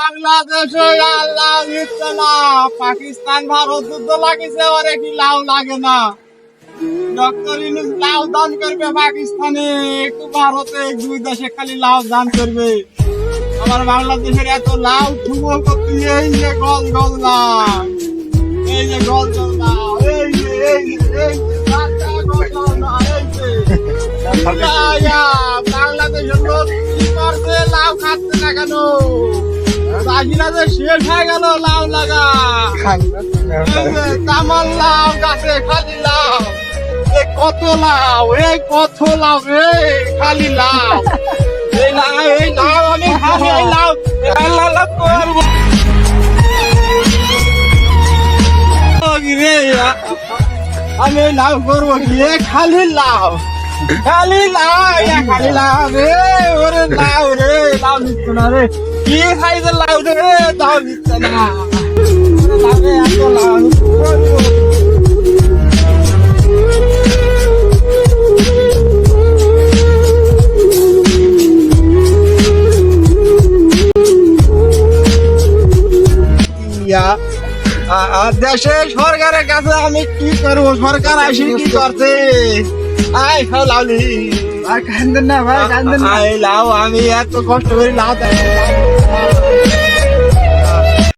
বাংলাদেশে লাউ দিচ্ছে না, পাকিস্তান ভারত যুদ্ধ লাগিছে, ওরে কি লাউ লাগে না? ডক্টর ইউনূস লাউ দান করবে পাকিস্তানে, একটু ভারতে, দুই দেশে খালি লাউ দান করবে। আমার বাংলাদেশের এত লাউ ঠুমো করতে, এই যে গল গল লাউ, এই যে গল গল লাউ, এই যে গল গল লাউ, এই যে বাংলাদেশের লোক কি করছে? লাউ খাচ্ছে না কেন? রাজিনা যে শেষ হয়ে গেল লাউ লাগা, তামাল লাউ গাছে খালি লাউ, কত লাউ, এই কত লাউ রে, খালি লাউ, এই লাউ আমি খালি এই লাউ করবো রে, আমি এই লাউ করবো কি? খালি লাউ, খালি লাউ, খালি লাউ রে, ওরে লাউ রে, লাউ নিচ্ছে না রে, কি খাইছে লাউ রে, লাউ নিচ্ছে না, এত লাউ করবো। দেশের সরকারের কাছে আমি কি করবো? সরকার আসি কি করছে? আয় খাও লাউলি, ভাই কান্দেন না, ভাই কান্দেন না। লাউ আমি এত কষ্ট করে লাউ